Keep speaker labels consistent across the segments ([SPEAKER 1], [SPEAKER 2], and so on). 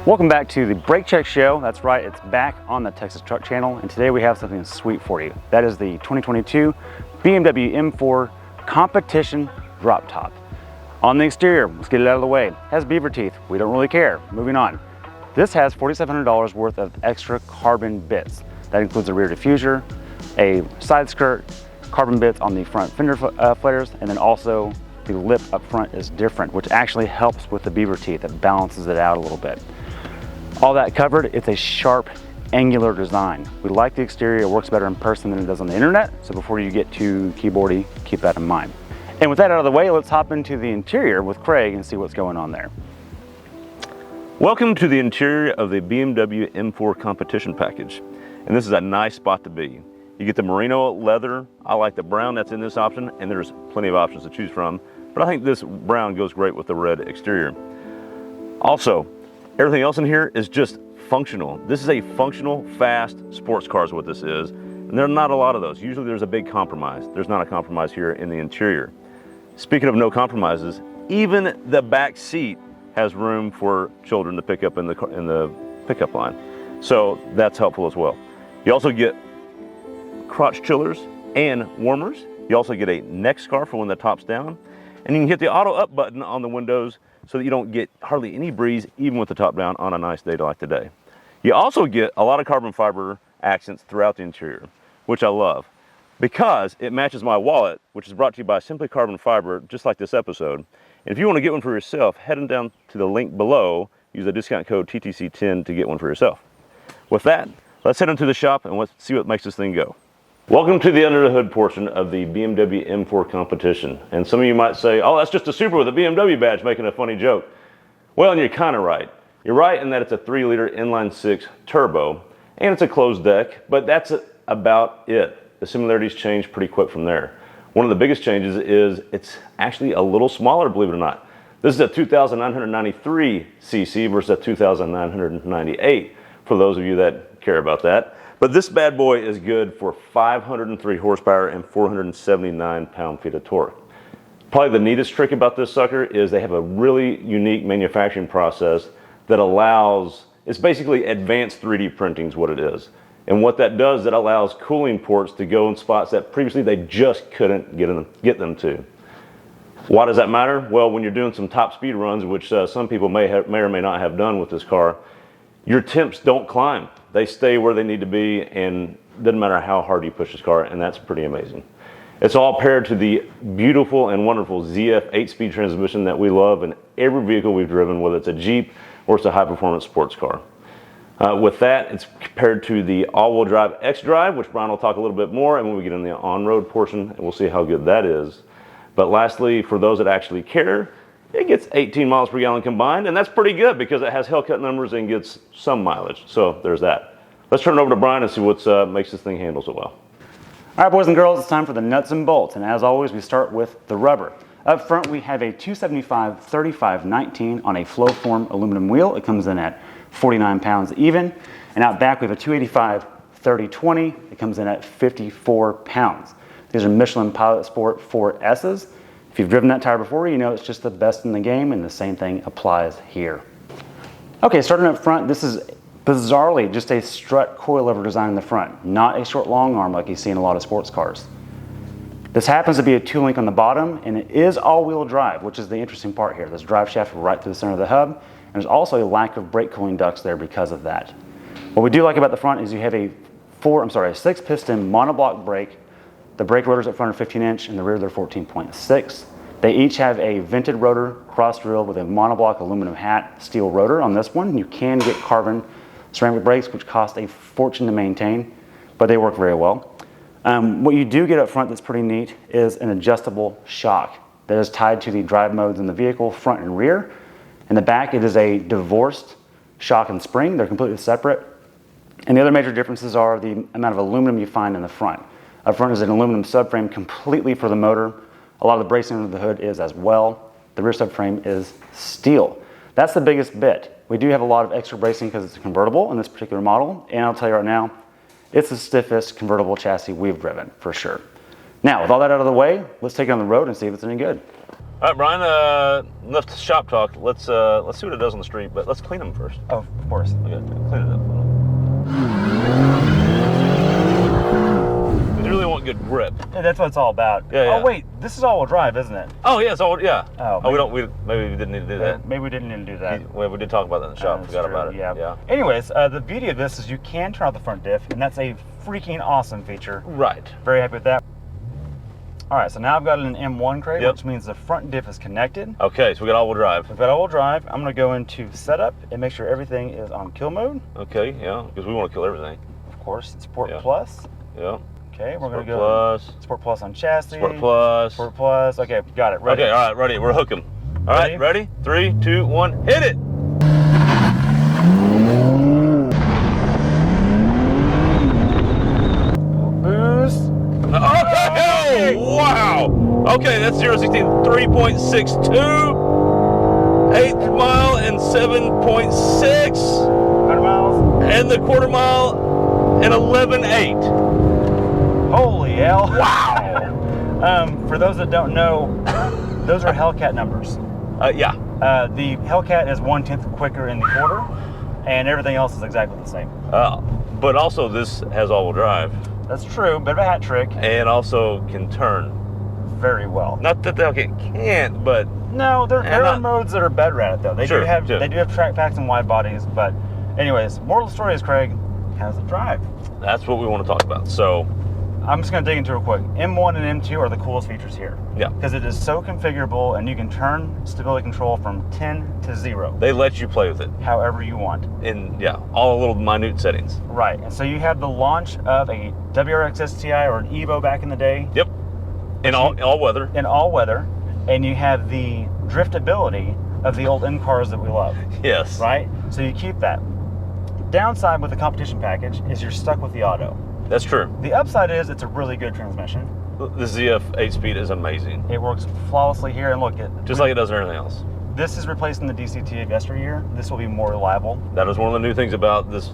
[SPEAKER 1] Welcome back to the Brake Check Show. That's right, it's back on the Texas Truck Channel, and today we have something sweet for you. That is the 2022 BMW M4 Competition Drop Top. On the exterior, let's get it out of the way, it has beaver teeth. We don't really care. Moving on. This has $4,700 worth of extra carbon bits. That includes a rear diffuser, a side skirt, carbon bits on the front fender flares, and then also the lip up front is different, which actually helps with the beaver teeth. It balances it out a little bit. All that covered, it's a sharp, angular design. We like the exterior, it works better in person than it does on the internet, so before you get too keyboardy, keep that in mind. And with that out of the way, let's hop into the interior with Craig and see what's going on there.
[SPEAKER 2] Welcome to the interior of the BMW M4 Competition package. And this is a nice spot to be. You get the merino leather. I like the brown that's in this option, and there's plenty of options to choose from. But I think this brown goes great with the red exterior. Also, everything else in here is just functional. This is a functional, fast sports car is what this is. And there are not a lot of those. Usually there's a big compromise. There's not a compromise here in the interior. Speaking of no compromises, even the back seat has room for children to pick up in the pickup line. So that's helpful as well. You also get crotch chillers and warmers. You also get a neck scarf for when the top's down. And you can hit the auto up button on the windows so that you don't get hardly any breeze even with the top down on a nice day like today. You also get a lot of carbon fiber accents throughout the interior, which I love because it matches my wallet, which is brought to you by Simply Carbon Fiber, just like this episode. And if you want to get one for yourself, head on down to the link below, use the discount code TTC10 to get one for yourself. With that, let's head into the shop and let's see what makes this thing go. Welcome to the under the hood portion of the BMW M4 Competition. And some of you might say, oh, that's just a Super with a BMW badge making a funny joke. Well, and you're kind of right. You're right in that it's a 3-liter inline-6 turbo, and it's a closed deck, but that's about it. The similarities change pretty quick from there. One of the biggest changes is it's actually a little smaller, believe it or not. This is a 2,993 cc versus a 2,998 for those of you that care about that. But this bad boy is good for 503 horsepower and 479 pound-feet of torque. Probably the neatest trick about this sucker is they have a really unique manufacturing process that allows, it's basically advanced 3D printing is what it is. And what that does, it allows cooling ports to go in spots that previously they just couldn't get them to. Why does that matter? Well, when you're doing some top speed runs, which some people may or may not have done with this car, your temps don't climb. They stay where they need to be, and it doesn't matter how hard you push this car, and that's pretty amazing. It's all paired to the beautiful and wonderful ZF 8-speed transmission that we love in every vehicle we've driven, whether it's a Jeep or it's a high-performance sports car. With that, it's paired to the all-wheel drive X-Drive, which Brian will talk a little bit more, and when we get in the on-road portion, we'll see how good that is. But lastly, for those that actually care, it gets 18 miles per gallon combined, and that's pretty good because it has Hellcat numbers and gets some mileage. So there's that. Let's turn it over to Brian and see what makes this thing handle so well.
[SPEAKER 1] All right, boys and girls, it's time for the nuts and bolts. And as always, we start with the rubber. Up front, we have a 275/35/19 on a flow-form aluminum wheel. It comes in at 49 pounds even. And out back, we have a 285/30/20. It comes in at 54 pounds. These are Michelin Pilot Sport 4S's. If you've driven that tire before, you know it's just the best in the game, and the same thing applies here. Okay, starting up front, this is bizarrely just a strut coilover design in the front, not a short long arm like you see in a lot of sports cars. This happens to be a 2-link on the bottom, and it is all-wheel drive, which is the interesting part here. There's drive shaft right through the center of the hub, and there's also a lack of brake cooling ducts there because of that. What we do like about the front is you have a 6-piston monoblock brake. The brake rotors up front are 15-inch, and the rear they're 14.6. They each have a vented rotor cross drill with a monoblock aluminum hat steel rotor on this one. You can get carbon ceramic brakes, which cost a fortune to maintain, but they work very well. What you do get up front that's pretty neat is an adjustable shock that is tied to the drive modes in the vehicle, front and rear. In the back, it is a divorced shock and spring. They're completely separate. And the other major differences are the amount of aluminum you find in the front. Up front is an aluminum subframe completely for the motor. A lot of the bracing under the hood is as well. The rear subframe is steel. That's the biggest bit. We do have a lot of extra bracing because it's a convertible in this particular model. And I'll tell you right now, it's the stiffest convertible chassis we've driven, for sure. Now, with all that out of the way, let's take it on the road and see if it's any good.
[SPEAKER 2] All right, Brian. Enough shop talk. Let's see what it does on the street, but let's clean them first.
[SPEAKER 1] Oh, of course.
[SPEAKER 2] Okay, clean it up. You really want good grip.
[SPEAKER 1] Yeah, that's what it's all about.
[SPEAKER 2] Yeah.
[SPEAKER 1] Oh wait, this is all-wheel drive, isn't it?
[SPEAKER 2] Oh yeah, it's all yeah.
[SPEAKER 1] Oh,
[SPEAKER 2] maybe we didn't need to do that.
[SPEAKER 1] Maybe we didn't need to do that.
[SPEAKER 2] Well, we did talk about that in the shop. Forgot about it.
[SPEAKER 1] Yeah. Anyways, the beauty of this is you can turn out the front diff, and that's a freaking awesome feature.
[SPEAKER 2] Right.
[SPEAKER 1] Very happy with that. All right, so now I've got an M1 crate,
[SPEAKER 2] Yep.
[SPEAKER 1] which means the front diff is connected.
[SPEAKER 2] Okay, so we got all-wheel drive.
[SPEAKER 1] We've got all-wheel drive. I'm going to go into setup and make sure everything is on kill mode.
[SPEAKER 2] Okay, yeah, because we want to kill everything.
[SPEAKER 1] Of course, Sport
[SPEAKER 2] Yeah.
[SPEAKER 1] Plus.
[SPEAKER 2] Yeah.
[SPEAKER 1] Okay, we're going to go
[SPEAKER 2] Plus.
[SPEAKER 1] Sport Plus on chassis.
[SPEAKER 2] Sport Plus.
[SPEAKER 1] Sport Plus. Okay, got it. Ready.
[SPEAKER 2] Okay, all right, ready. We're hooking. All right, ready? 3, 2, 1, hit it!
[SPEAKER 1] Boost.
[SPEAKER 2] Okay! Wow! Okay, that's 0-16, 3.62, eighth mile and 7.6,
[SPEAKER 1] 100 miles.
[SPEAKER 2] and the quarter mile and 11.8.
[SPEAKER 1] Holy hell.
[SPEAKER 2] Wow!
[SPEAKER 1] For those that don't know, those are Hellcat numbers.
[SPEAKER 2] Yeah.
[SPEAKER 1] The Hellcat is 1/10 quicker in the quarter, and everything else is exactly the same.
[SPEAKER 2] But also this has all-wheel drive
[SPEAKER 1] That's true, bit of a hat trick.
[SPEAKER 2] and also can turn.
[SPEAKER 1] Very well.
[SPEAKER 2] Not that the Hellcat can't, but
[SPEAKER 1] No, there are modes that are better at it though. They
[SPEAKER 2] Sure,
[SPEAKER 1] do have
[SPEAKER 2] sure.
[SPEAKER 1] they do have track packs and wide bodies, but anyways, moral of the story is, Craig, how's it drive?
[SPEAKER 2] that's what we want to talk about. So,
[SPEAKER 1] I'm just going to dig into it real quick. M1 and M2 are the coolest features here.
[SPEAKER 2] yeah.
[SPEAKER 1] Because it is so configurable, and you can turn stability control from 10 to 0,
[SPEAKER 2] They let you play with it
[SPEAKER 1] however you want.
[SPEAKER 2] in, yeah, all the little minute settings.
[SPEAKER 1] Right, and so you have the launch of a WRX STI or an Evo back in the day
[SPEAKER 2] Yep. In all weather.
[SPEAKER 1] in all weather, and you have the driftability of the old M cars that we love,
[SPEAKER 2] Yes.
[SPEAKER 1] right? So you keep that. Downside with the competition package is you're stuck with the auto.
[SPEAKER 2] That's true.
[SPEAKER 1] The upside is it's a really good transmission.
[SPEAKER 2] The ZF 8-speed is amazing.
[SPEAKER 1] It works flawlessly here, and look,
[SPEAKER 2] Just like it does everything else.
[SPEAKER 1] this is replacing the DCT of yesteryear. This will be more reliable,
[SPEAKER 2] That is one of the new things about this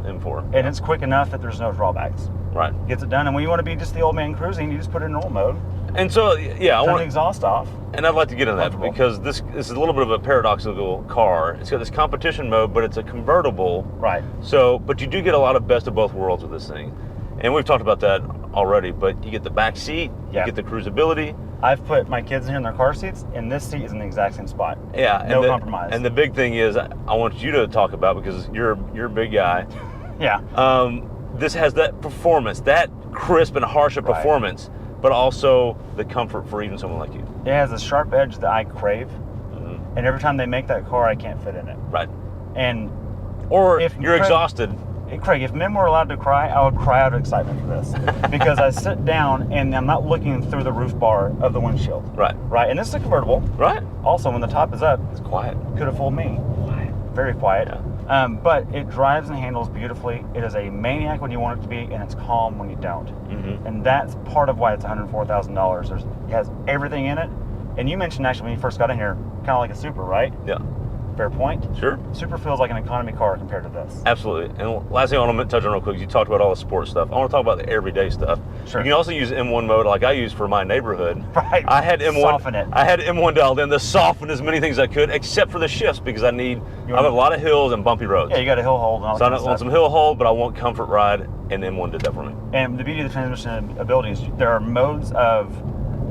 [SPEAKER 2] M4.
[SPEAKER 1] and it's quick enough that there's no drawbacks.
[SPEAKER 2] Right.
[SPEAKER 1] Gets it done, and when you want to be just the old man cruising, you just put it in normal mode,
[SPEAKER 2] And so, yeah,
[SPEAKER 1] turn the exhaust off.
[SPEAKER 2] and I'd like to get into that
[SPEAKER 1] Comfortable.
[SPEAKER 2] because this is a little bit of a paradoxical car. It's got this competition mode, but it's a convertible.
[SPEAKER 1] Right.
[SPEAKER 2] So, but you do get a lot of best of both worlds with this thing. And we've talked about that already, but you get the back seat,
[SPEAKER 1] Yeah.
[SPEAKER 2] you get the cruisability.
[SPEAKER 1] I've put my kids in here in their car seats, and this seat is in the exact same spot.
[SPEAKER 2] Yeah.
[SPEAKER 1] No
[SPEAKER 2] and
[SPEAKER 1] compromise.
[SPEAKER 2] And the big thing is, I want you to talk about, because you're a big guy.
[SPEAKER 1] Yeah.
[SPEAKER 2] This has that performance, that crisp and harsh of
[SPEAKER 1] Right.
[SPEAKER 2] performance, but also the comfort for even someone like you.
[SPEAKER 1] It has a sharp edge that I crave,
[SPEAKER 2] Mhm.
[SPEAKER 1] and every time they make that car, I can't fit in it.
[SPEAKER 2] Right.
[SPEAKER 1] And
[SPEAKER 2] Or
[SPEAKER 1] If
[SPEAKER 2] you're
[SPEAKER 1] Craig-
[SPEAKER 2] exhausted.
[SPEAKER 1] hey, Craig, if men were allowed to cry, I would cry out of excitement for this, because I sit down and I'm not looking through the roof bar of the windshield.
[SPEAKER 2] Right.
[SPEAKER 1] Right, and this is a convertible.
[SPEAKER 2] Right.
[SPEAKER 1] Also, when the top is up,
[SPEAKER 2] It's quiet.
[SPEAKER 1] could have fooled me.
[SPEAKER 2] Quiet.
[SPEAKER 1] Very quiet.
[SPEAKER 2] Yeah.
[SPEAKER 1] But it drives and handles beautifully. It is a maniac when you want it to be, and it's calm when you don't.
[SPEAKER 2] Mm-hmm.
[SPEAKER 1] And that's part of why it's $104,000. It has everything in it. And you mentioned actually when you first got in here, kind of like a Super, right?
[SPEAKER 2] Yeah.
[SPEAKER 1] Fair point.
[SPEAKER 2] Sure.
[SPEAKER 1] Super feels like an economy car compared to this.
[SPEAKER 2] Absolutely. And last thing I want to touch on real quick is you talked about all the sports stuff. I want to talk about the everyday stuff.
[SPEAKER 1] Sure.
[SPEAKER 2] You can also use M1 mode like I use for my neighborhood.
[SPEAKER 1] Right.
[SPEAKER 2] I had M1.
[SPEAKER 1] Soften it.
[SPEAKER 2] I had M1 dialed in to soften as many things as I could, except for the shifts, because I have a lot of hills and bumpy roads.
[SPEAKER 1] Yeah, you got a hill hold and all
[SPEAKER 2] So I
[SPEAKER 1] that
[SPEAKER 2] don't
[SPEAKER 1] kind
[SPEAKER 2] want
[SPEAKER 1] of
[SPEAKER 2] some
[SPEAKER 1] stuff.
[SPEAKER 2] hill hold, but I want comfort ride, and M1 did that for me.
[SPEAKER 1] And the beauty of the transmission ability is there are modes of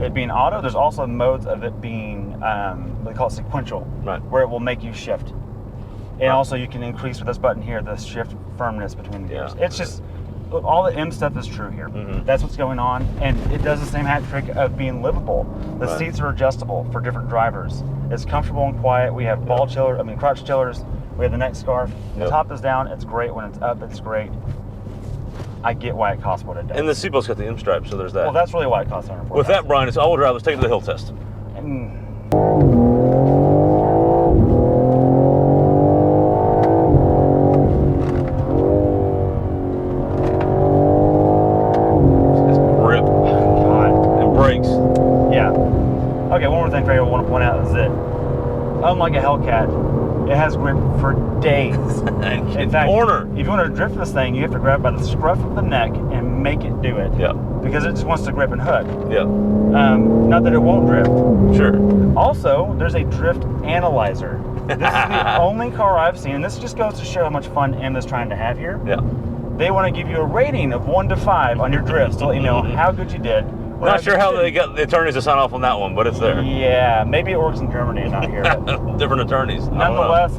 [SPEAKER 1] it being auto. There's also modes of it being, they call it sequential,
[SPEAKER 2] Right.
[SPEAKER 1] where it will make you shift. And also you can increase with this button here, the shift firmness between the gears.
[SPEAKER 2] Yeah.
[SPEAKER 1] It's just, look, all the M stuff is true here.
[SPEAKER 2] Mhm.
[SPEAKER 1] That's what's going on. And it does the same hat trick of being livable. The
[SPEAKER 2] Right.
[SPEAKER 1] seats are adjustable for different drivers. It's comfortable and quiet. We have crotch chillers. We have the neck scarf. The
[SPEAKER 2] Yep.
[SPEAKER 1] top is down. It's great. When it's up, it's great. I get why it costs what it does.
[SPEAKER 2] And the seatbelt's got the M stripe, so there's that.
[SPEAKER 1] Well, that's really why it costs $104,000.
[SPEAKER 2] With that, Brian, it's all-wheel drive. Let's take it to the hill test.
[SPEAKER 1] And
[SPEAKER 2] It's grip
[SPEAKER 1] God,
[SPEAKER 2] and brakes.
[SPEAKER 1] yeah. Okay, one more thing, Craig, I want to point out is that unlike a Hellcat, it has grip for days.
[SPEAKER 2] And
[SPEAKER 1] In fact,
[SPEAKER 2] corner.
[SPEAKER 1] if you want to drift this thing, you have to grab by the scruff of the neck and make it do it.
[SPEAKER 2] Yeah.
[SPEAKER 1] Because it just wants to grip and hook.
[SPEAKER 2] Yeah.
[SPEAKER 1] Not that it won't drift.
[SPEAKER 2] Sure.
[SPEAKER 1] Also, there's a drift analyzer. This is the only car I've seen, and this just goes to show how much fun M is trying to have here.
[SPEAKER 2] Yeah.
[SPEAKER 1] They want to give you a rating of 1 to 5 on your drifts to let you know how good you did.
[SPEAKER 2] Not sure how they got the attorneys to sign off on that one, but it's there.
[SPEAKER 1] Yeah, maybe it works in Germany and not here.
[SPEAKER 2] Different attorneys.
[SPEAKER 1] Nonetheless,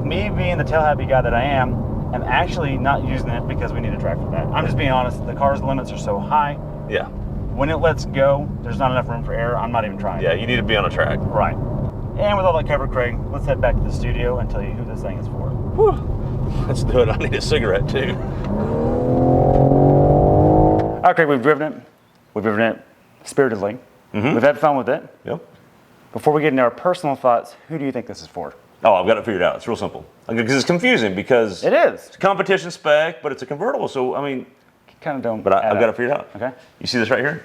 [SPEAKER 1] me being the tail happy guy that I am actually not using it because we need a track for that. I'm just being honest. The car's limits are so high.
[SPEAKER 2] Yeah.
[SPEAKER 1] When it lets go, there's not enough room for air. I'm not even trying.
[SPEAKER 2] Yeah, you need to be on a track.
[SPEAKER 1] Right. And with all that covered, Craig, let's head back to the studio and tell you who this thing is for.
[SPEAKER 2] Whew. Let's do it. I need a cigarette too.
[SPEAKER 1] All right, Craig, we've driven it. We've driven it spiritedly. We've had fun with it.
[SPEAKER 2] Yep.
[SPEAKER 1] Before we get into our personal thoughts, who do you think this is for?
[SPEAKER 2] Oh, I've got it figured out. It's real simple. Because it's confusing because
[SPEAKER 1] It is.
[SPEAKER 2] it's a competition spec, but it's a convertible. So, I mean,
[SPEAKER 1] Kind of don't.
[SPEAKER 2] but I've got it figured out.
[SPEAKER 1] Okay.
[SPEAKER 2] You see this right here?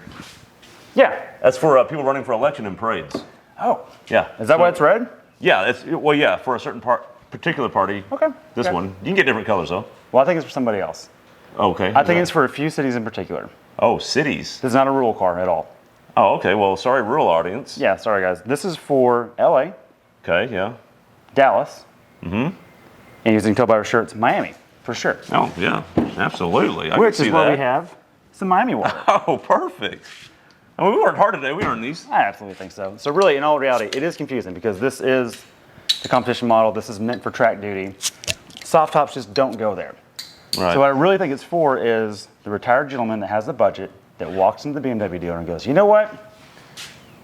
[SPEAKER 1] Yeah.
[SPEAKER 2] That's for people running for election in parades.
[SPEAKER 1] Oh.
[SPEAKER 2] Yeah.
[SPEAKER 1] Is that why it's red?
[SPEAKER 2] Yeah. Well, yeah, for a certain particular party.
[SPEAKER 1] Okay.
[SPEAKER 2] This
[SPEAKER 1] Okay.
[SPEAKER 2] one. You can get different colors though.
[SPEAKER 1] Well, I think it's for somebody else.
[SPEAKER 2] Okay.
[SPEAKER 1] I think it's for a few cities in particular.
[SPEAKER 2] Oh, cities.
[SPEAKER 1] This is not a rural car at all.
[SPEAKER 2] Oh, okay. Well, sorry, rural audience.
[SPEAKER 1] Yeah, sorry guys. This is for LA,
[SPEAKER 2] Okay. Yeah.
[SPEAKER 1] Dallas, and as you can tell by our shirts, Miami, for sure.
[SPEAKER 2] Oh, yeah. Absolutely. I
[SPEAKER 1] Which
[SPEAKER 2] can see
[SPEAKER 1] is where
[SPEAKER 2] that.
[SPEAKER 1] we have some Miami water.
[SPEAKER 2] Oh, perfect. I mean, we worked hard today. We earned these.
[SPEAKER 1] I absolutely think so. So really, in all reality, it is confusing because this is the competition model. This is meant for track duty. Soft tops just don't go there.
[SPEAKER 2] Right.
[SPEAKER 1] So what I really think it's for is the retired gentleman that has the budget that walks into the BMW dealer and goes, you know what?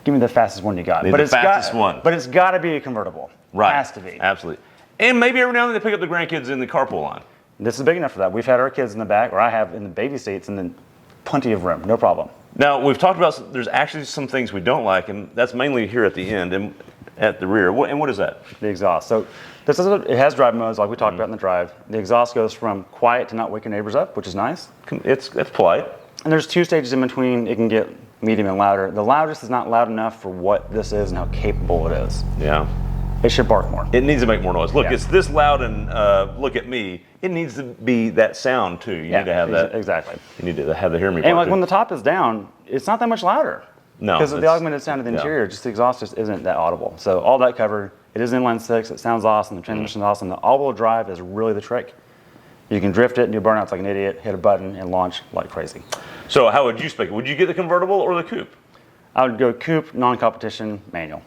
[SPEAKER 1] Give me the fastest one you got.
[SPEAKER 2] Need the fastest one.
[SPEAKER 1] But it's got to be a convertible.
[SPEAKER 2] Right.
[SPEAKER 1] It has to be.
[SPEAKER 2] Absolutely. And maybe every now and then they pick up the grandkids in the carpool line.
[SPEAKER 1] This is big enough for that. We've had our kids in the back, or I have in the baby seats, and then plenty of room, no problem.
[SPEAKER 2] Now, we've talked about there's actually some things we don't like, and that's mainly here at the end and at the rear. What is that?
[SPEAKER 1] The exhaust. So this is it has drive modes like we talked about in the drive. The exhaust goes from quiet to not wake your neighbors up, which is nice.
[SPEAKER 2] It's polite.
[SPEAKER 1] And there's 2 stages in between. It can get medium and louder. The loudest is not loud enough for what this is and how capable it is.
[SPEAKER 2] Yeah.
[SPEAKER 1] It should bark more.
[SPEAKER 2] It needs to make more noise. Look,
[SPEAKER 1] Yeah.
[SPEAKER 2] it's this loud and look at me. It needs to be that sound too. You need to have that.
[SPEAKER 1] Exactly.
[SPEAKER 2] You need to have the hear me
[SPEAKER 1] And
[SPEAKER 2] part
[SPEAKER 1] like
[SPEAKER 2] too.
[SPEAKER 1] when the top is down, it's not that much louder.
[SPEAKER 2] No,
[SPEAKER 1] Because of the
[SPEAKER 2] it's-
[SPEAKER 1] augmented sound of the
[SPEAKER 2] yeah.
[SPEAKER 1] interior, just the exhaust just isn't that audible. So all that covered, it is inline 6, it sounds awesome, the transmission's awesome. The all-wheel drive is really the trick. You can drift it and do burnouts like an idiot, hit a button and launch like crazy.
[SPEAKER 2] So how would you spec it? Would you get the convertible or the coupe?
[SPEAKER 1] I would go coupe, non-competition, manual.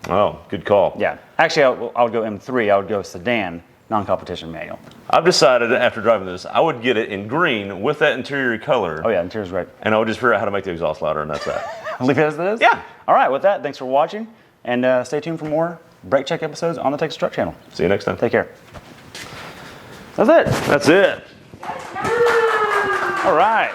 [SPEAKER 2] Oh, good call.
[SPEAKER 1] Yeah. Actually, I would go M3, I would go sedan, non-competition, manual.
[SPEAKER 2] I've decided after driving this, I would get it in green with that interior color.
[SPEAKER 1] Oh yeah, interior's great.
[SPEAKER 2] And I would just figure out how to make the exhaust louder, and that's that.
[SPEAKER 1] Leave it as it is?
[SPEAKER 2] Yeah.
[SPEAKER 1] All right, with that, thanks for watching, and stay tuned for more brake check episodes on the Texas Truck Channel.
[SPEAKER 2] See you next time.
[SPEAKER 1] Take care. That's it.
[SPEAKER 2] That's it.
[SPEAKER 1] All right.